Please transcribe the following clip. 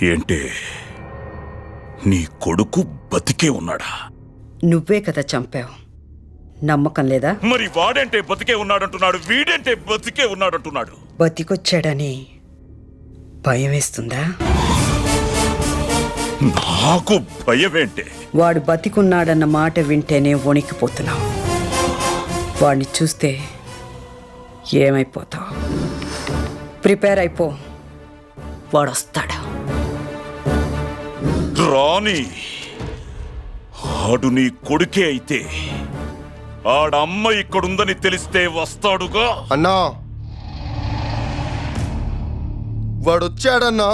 ఏంటే నీ కొడుకు బతికే ఉన్నాడా? నువ్వే కదా చంపావు, నమ్మకం లేదా? మరి వాడంటే బతికే ఉన్నాడంటున్నాడు, వీడంటే బతికే ఉన్నాడంటున్నాడు. బతికొచ్చాడని భయం వేస్తుందా? నాకు భయమేంటే? వాడు బతికున్నాడన్న మాట వింటేనే వణికిపోతున్నావు. వాడిని చూస్తే ఏమైపోతావు? ప్రిపేర్ అయిపో, వాడొస్తాడు. రాని ఆడు నీ కొడుకే అయితే ఆడమ్మ ఇక్కడుందని తెలిస్తే వస్తాడుగా. అన్నా వాడొచ్చాడన్నా.